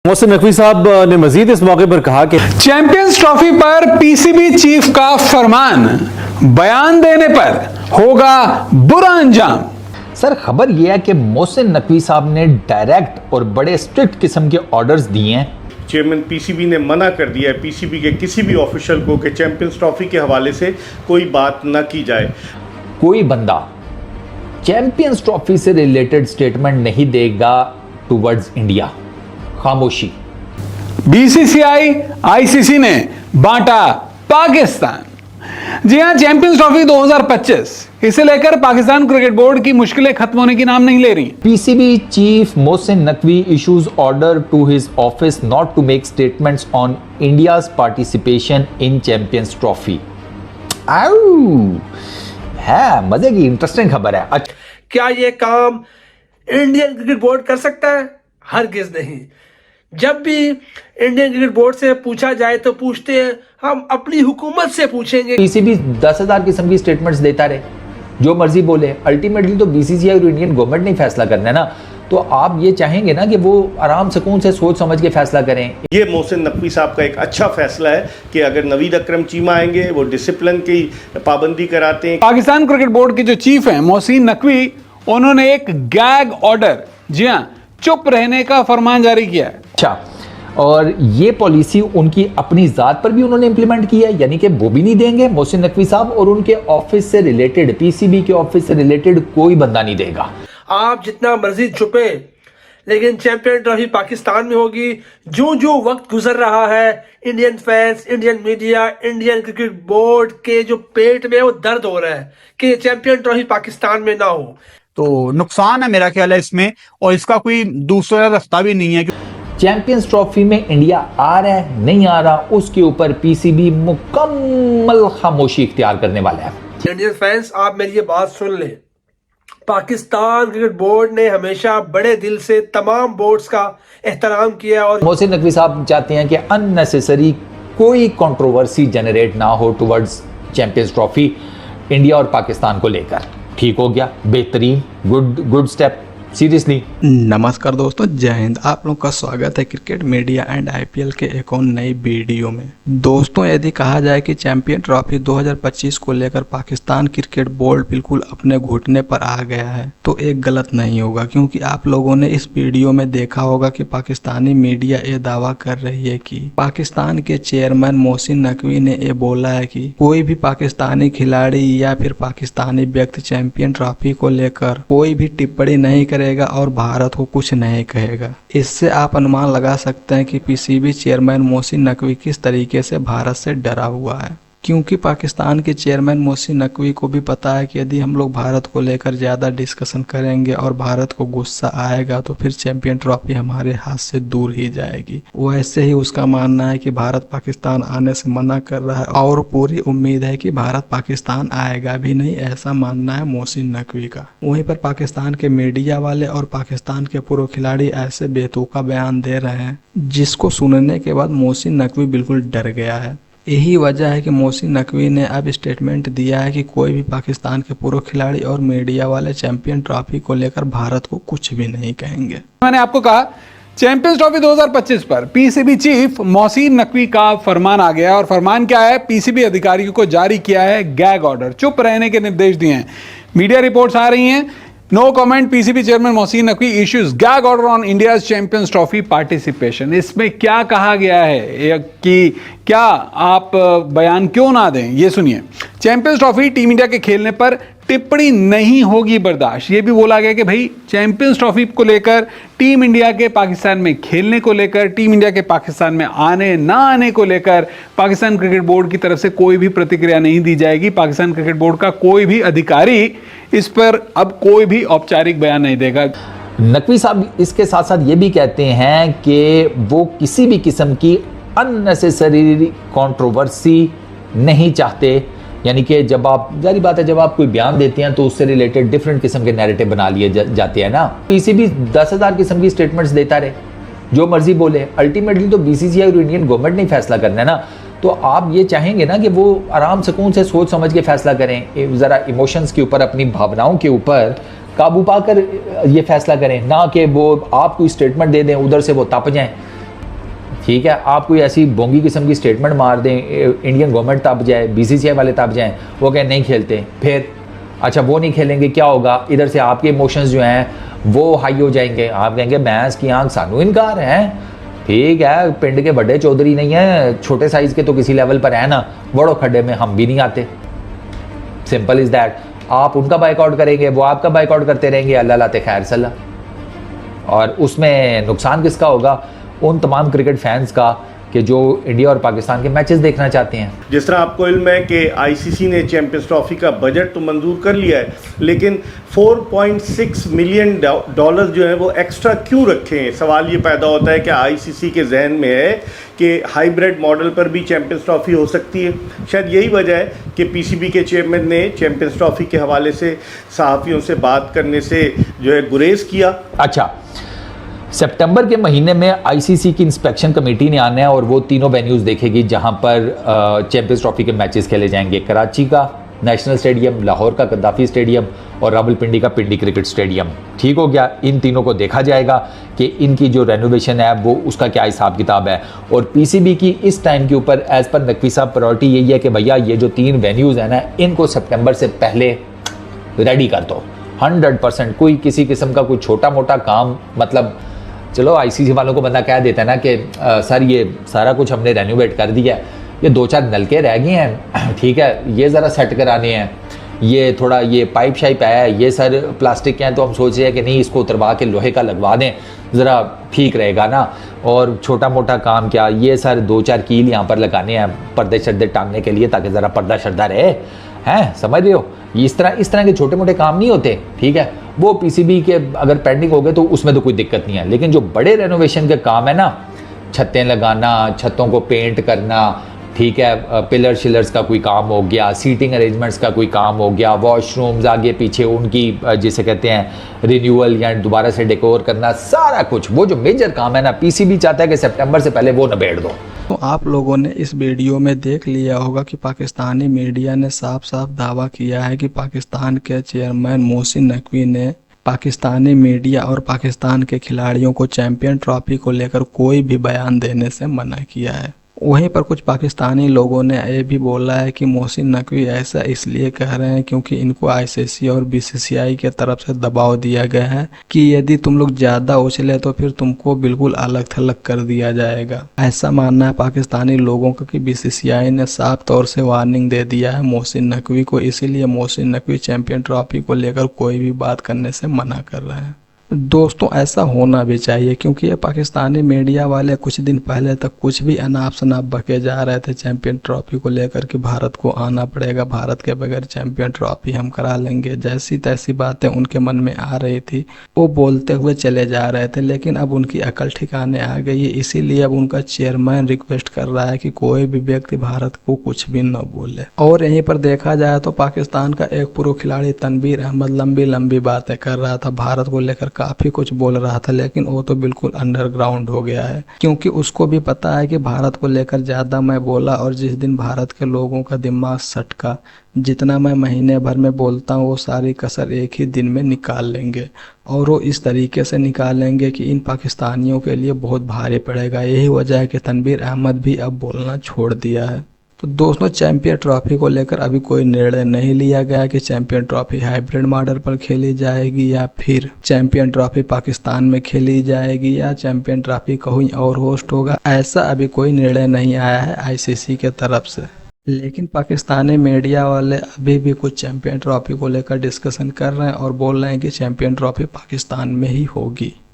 मोहसिन नकवी साहब ने मजीद इस मौके पर कहा कि चैंपियंस ट्रॉफी पर पीसीबी चीफ का फरमान, बयान देने पर होगा बुरा अंजाम। सर, खबर यह है कि मोहसिन नकवी साहब ने डायरेक्ट और बड़े स्ट्रिक्ट किस्म के ऑर्डर्स दिए हैं। चेयरमैन पीसीबी ने मना कर दिया है पीसीबी के किसी भी ऑफिशियल को कि चैंपियंस ट्रॉफी के हवाले से कोई बात न की जाए। कोई बंदा चैंपियंस ट्रॉफी से रिलेटेड स्टेटमेंट नहीं देगा टुवर्ड्स इंडिया। खामोशी। बीसीसीआई आईसीसी ने बांटा पाकिस्तान। जी हां, चैंपियंस ट्रॉफी 2025 इसे लेकर पाकिस्तान क्रिकेट बोर्ड की मुश्किलें खत्म होने की नाम नहीं ले रही। PCB chief Mohsin Naqvi issues order to his office not to make statements on India's participation in Champions Trophy. है मजे की इंटरेस्टिंग खबर है। अच्छा, क्या ये काम इंडियन क्रिकेट बोर्ड कर सकता है? हरगिज नहीं। जब भी इंडियन क्रिकेट बोर्ड से पूछा जाए तो पूछते हैं हम अपनी हुकूमत से पूछेंगे। पीसीबी 10,000 किस्म की स्टेटमेंट्स देता रहे, जो मर्जी बोले। अल्टीमेटली तो बीसीसीआई और इंडियन गवर्नमेंट ने फैसला करना है ना। तो आप ये चाहेंगे ना कि वो आराम सुकून से सोच समझ के फैसला करें। ये मोहसिन नकवी साहब का एक अच्छा फैसला है कि अगर नवीद अकरम चीमा आएंगे, वो डिसिप्लिन की पाबंदी कराते हैं। पाकिस्तान क्रिकेट बोर्ड के जो चीफ हैं मोहसिन नकवी, उन्होंने एक गैग ऑर्डर, जी हां, चुप रहने का फरमान जारी किया है। अच्छा, और ये पॉलिसी उनकी अपनी जात पर भी उन्होंने इंप्लीमेंट की है, यानी कि वो भी नहीं देंगे मोहसिन नकवी साहब, और उनके ऑफिस से रिलेटेड, पीसीबी के ऑफिस से रिलेटेड कोई बंदा नहीं देगा। आप जितना मर्जी छुपे, लेकिन चैंपियन ट्रॉफी पाकिस्तान में होगी। जो जो वक्त गुजर रहा है, Indian fans, Indian media, Indian cricket board के जो पेट में वो दर्द हो रहा है कि चैंपियन ट्रॉफी पाकिस्तान में ना हो। तो नुकसान है मेरा ख्याल है इसमें, और इसका कोई दूसरा रास्ता भी नहीं है। चैंपियंस ट्रॉफी में इंडिया आ रहा है नहीं आ रहा, उसके ऊपर पीसीबी मुकम्मल खामोशी इख्तियार करने वाला है। इंडियन फैंस, आप मेरी ये बात सुन लें। पाकिस्तान क्रिकेट बोर्ड ने हमेशा बड़े दिल से तमाम बोर्ड्स का एहतराम किया, और मोहसिन नकवी साहब चाहते हैं कि अननेसेसरी कोई कंट्रोवर्सी जनरेट ना हो टुवर्ड्स चैंपियंस ट्रॉफी इंडिया और पाकिस्तान को लेकर। ठीक हो गया, बेहतरीन, गुड स्टेप, सीरियसली। नमस्कार दोस्तों, जय हिंद। आप लोगों का स्वागत है क्रिकेट मीडिया एंड आईपीएल के एक और नई वीडियो में। दोस्तों, यदि कहा जाए कि चैंपियन ट्रॉफी 2025 को लेकर पाकिस्तान क्रिकेट बोर्ड बिल्कुल अपने घुटने पर आ गया है, तो एक गलत नहीं होगा, क्योंकि आप लोगों ने इस वीडियो में देखा होगा कि पाकिस्तानी मीडिया ये दावा कर रही है कि पाकिस्तान के चेयरमैन मोहसिन नकवी ने ये बोला है कि कोई भी पाकिस्तानी खिलाड़ी या फिर पाकिस्तानी व्यक्ति चैंपियन ट्रॉफी को लेकर कोई भी टिप्पणी नहीं करेगा और भारत को कुछ नहीं कहेगा। इससे आप अनुमान लगा सकते हैं कि पीसीबी चेयरमैन मोहसिन नकवी किस तरीके से भारत से डरा हुआ है, क्योंकि पाकिस्तान के चेयरमैन मोहसिन नकवी को भी पता है कि यदि हम लोग भारत को लेकर ज़्यादा डिस्कशन करेंगे और भारत को गुस्सा आएगा तो फिर चैंपियन ट्रॉफी हमारे हाथ से दूर ही जाएगी। वैसे ही उसका मानना है कि भारत पाकिस्तान आने से मना कर रहा है और पूरी उम्मीद है कि भारत पाकिस्तान आएगा भी नहीं, ऐसा मानना है मोहसिन नकवी का। वहीं पर पाकिस्तान के मीडिया वाले और पाकिस्तान के पूर्व खिलाड़ी ऐसे बेतुका बयान दे रहे हैं जिसको सुनने के बाद मोहसिन नकवी बिल्कुल डर गया है। यही वजह है कि मोहसिन नकवी ने अब स्टेटमेंट दिया है कि कोई भी पाकिस्तान के पूर्व खिलाड़ी और मीडिया वाले चैंपियन ट्रॉफी को लेकर भारत को कुछ भी नहीं कहेंगे। मैंने आपको कहा, चैंपियंस ट्रॉफी 2025 पर पीसीबी चीफ मोहसिन नकवी का फरमान आ गया, और फरमान क्या है? पीसीबी अधिकारियों को जारी किया है गैग ऑर्डर, चुप रहने के निर्देश दिए हैं। मीडिया रिपोर्ट्स आ रही हैं, no comment, PCB chairman Mohsin Naqvi issues gag order on India's Champions Trophy participation. इसमें क्या कहा गया है कि क्या आप बयान क्यों ना दें, ये सुनिए। चैंपियंस ट्रॉफी टीम इंडिया के खेलने पर टिप्पणी नहीं होगी बर्दाश्त। ये भी बोला गया कि भाई चैंपियंस ट्रॉफी को लेकर, टीम इंडिया के पाकिस्तान में खेलने को लेकर, टीम इंडिया के पाकिस्तान में आने ना आने को लेकर पाकिस्तान क्रिकेट बोर्ड की तरफ से कोई भी प्रतिक्रिया नहीं दी जाएगी। पाकिस्तान क्रिकेट बोर्ड का कोई भी अधिकारी इस पर अब कोई भी औपचारिक बयान नहीं देगा। नकवी साहब इसके साथ साथ ये भी कहते हैं कि वो किसी भी किस्म की अननेसेसरी कंट्रोवर्सी नहीं चाहते, यानी कि जब आप, जारी बात है, जब आप कोई बयान देते हैं तो उससे रिलेटेड डिफरेंट किस्म के नैरेटिव बना लिए जाते हैं ना। पीसीबी 10,000 किस्म की स्टेटमेंट्स देता रहे, जो मर्जी बोले। अल्टीमेटली तो बीसीसीआई और इंडियन गवर्नमेंट ने फैसला करना है ना। तो आप ये चाहेंगे ना कि वो आराम सुकून से सोच समझ के फैसला करें, ज़रा इमोशंस के ऊपर, अपनी भावनाओं के ऊपर काबू पाकर ये फैसला करें, ना कि वो आप कोई स्टेटमेंट दे दें, उधर से वो तप जाएं। ठीक है, आप कोई ऐसी बोंगी किस्म की स्टेटमेंट मार दें, इंडियन गवर्नमेंट तब जाए, बीसीसीआई वाले तब जाएं, वो कहें नहीं खेलते, फिर अच्छा वो नहीं खेलेंगे, क्या होगा? इधर से आपके इमोशंस जो हैं वो हाई हो जाएंगे, आप कहेंगे भैंस की आंख सानू इनकार है। ठीक है, पिंड के बड़े चौधरी नहीं है, छोटे साइज के तो किसी लेवल पर है ना, बड़ो खड्डे में हम भी नहीं आते, सिंपल इज दैट। आप उनका बाइकआउट करेंगे, वो आपका बाइकआउट करते रहेंगे, अल्लाह लाते खैर सल्ला। और उसमें नुकसान किसका होगा? उन तमाम क्रिकेट फैंस का कि जो इंडिया और पाकिस्तान के मैचेस देखना चाहते हैं। जिस तरह आपको इल्म है कि आईसीसी ने चैंपियंस ट्रॉफी का बजट तो मंजूर कर लिया है, लेकिन 4.6 मिलियन डॉलर जो है वो एक्स्ट्रा क्यों रखे हैं? सवाल ये पैदा होता है कि आईसीसी के जहन में है कि हाइब्रिड मॉडल पर भी चैंपियंस ट्रॉफी हो सकती है। शायद यही वजह है कि पीसीबी के चेयरमैन ने चैंपियंस ट्रॉफी के हवाले से सहाफ़ियों से बात करने से जो है गुरेज किया। अच्छा, सितंबर के महीने में आईसीसी की इंस्पेक्शन कमेटी ने आना है और वो तीनों वेन्यूज़ देखेगी जहां पर चैंपियंस ट्रॉफी के मैचेस खेले जाएंगे। कराची का नेशनल स्टेडियम, लाहौर का गद्दाफी स्टेडियम और रावलपिंडी का पिंडी क्रिकेट स्टेडियम। ठीक हो गया, इन तीनों को देखा जाएगा कि इनकी जो रेनोवेशन है वो उसका क्या हिसाब किताब है। और पीसीबी की इस टाइम के ऊपर एज़ पर नकवी साहब प्रायोरिटी यही है कि भैया ये जो 3 वेन्यूज़ हैं ना, इनको सितंबर से पहले रेडी कर दो 100%। कोई किसी किस्म का कोई छोटा मोटा काम, मतलब चलो आईसीसी वालों को बंदा कह देता है ना कि सर ये सारा कुछ हमने रेनोवेट कर दिया है, ये 2-4 नलके रह गए हैं, ठीक है, ये ज़रा सेट कराने हैं, ये थोड़ा ये पाइप शाइप आया है, ये सर प्लास्टिक के हैं, तो हम सोच रहे हैं कि नहीं इसको उतरवा के लोहे का लगवा दें, ज़रा ठीक रहेगा ना। और छोटा मोटा काम क्या, ये सर 2-4 कील यहाँ पर लगाने हैं पर्दे शर्दे टांगने के लिए, ताकि ज़रा पर्दा शर्दा रहे, हैं, समझ रहे हो? इस तरह के छोटे मोटे काम नहीं होते, ठीक है। वो पीसीबी के अगर पेंडिंग हो गए तो उसमें तो कोई दिक्कत नहीं है, लेकिन जो बड़े रेनोवेशन के काम है ना, छतें लगाना, छतों को पेंट करना, ठीक है, पिलर शिलर्स का कोई काम हो गया, सीटिंग अरेंजमेंट्स का कोई काम हो गया, वॉशरूम्स आगे पीछे उनकी जिसे कहते हैं रिन्यूअल या दोबारा से डेकोर करना, सारा कुछ वो जो मेजर काम है ना, पीसीबी चाहता है कि सितंबर से पहले वो निबेड़ दो। तो आप लोगों ने इस वीडियो में देख लिया होगा कि पाकिस्तानी मीडिया ने साफ साफ दावा किया है कि पाकिस्तान के चेयरमैन मोहसिन नकवी ने पाकिस्तानी मीडिया और पाकिस्तान के खिलाड़ियों को चैंपियन ट्रॉफी को लेकर कोई भी बयान देने से मना किया है। वहीं पर कुछ पाकिस्तानी लोगों ने ये भी बोला है कि मोहसिन नकवी ऐसा इसलिए कह रहे हैं क्योंकि इनको आईसीसी और बीसीसीआई के तरफ से दबाव दिया गया है कि यदि तुम लोग ज़्यादा उछले तो फिर तुमको बिल्कुल अलग थलग कर दिया जाएगा। ऐसा मानना है पाकिस्तानी लोगों का कि बीसीसीआई ने साफ तौर से वार्निंग दे दिया है मोहसिन नकवी को, इसीलिए मोहसिन नकवी चैंपियन ट्रॉफी को लेकर कोई भी बात करने से मना कर रहे हैं। दोस्तों ऐसा होना भी चाहिए क्योंकि ये पाकिस्तानी मीडिया वाले कुछ दिन पहले तक कुछ भी अनाप शनाप बके जा रहे थे चैंपियन ट्रॉफी को लेकर कि भारत को आना पड़ेगा, भारत के बगैर चैंपियन ट्रॉफी हम करा लेंगे, जैसी तैसी बातें उनके मन में आ रही थी वो बोलते हुए चले जा रहे थे। लेकिन अब उनकी अकल ठिकाने आ गई है, इसीलिए अब उनका चेयरमैन रिक्वेस्ट कर रहा है कि कोई भी व्यक्ति भारत को कुछ भी न बोले। और यहीं पर देखा जाए तो पाकिस्तान का एक प्रो खिलाड़ी तनवीर अहमद लंबी लंबी बातें कर रहा था, भारत को लेकर काफी कुछ बोल रहा था, लेकिन वो तो बिल्कुल अंडरग्राउंड हो गया है क्योंकि उसको भी पता है कि भारत को लेकर ज्यादा मैं बोला और जिस दिन भारत के लोगों का दिमाग सटका, जितना मैं महीने भर में बोलता हूँ वो सारी कसर एक ही दिन में निकाल लेंगे और वो इस तरीके से निकालेंगे कि इन पाकिस्तानियों के लिए बहुत भारी पड़ेगा। यही वजह है कि तनवीर अहमद भी अब बोलना छोड़ दिया है। तो दोस्तों चैंपियन ट्रॉफी को लेकर अभी कोई निर्णय नहीं लिया गया कि चैंपियन ट्रॉफी हाइब्रिड मॉडल पर खेली जाएगी या फिर चैंपियन ट्रॉफी पाकिस्तान में खेली जाएगी या चैंपियन ट्रॉफी कहीं और होस्ट होगा, ऐसा अभी कोई निर्णय नहीं आया है आईसीसी के तरफ से। लेकिन पाकिस्तानी मीडिया वाले अभी भी कुछ चैंपियन ट्रॉफी को लेकर डिस्कशन कर रहे हैं और बोल रहे हैं कि चैंपियन ट्रॉफी पाकिस्तान में ही होगी।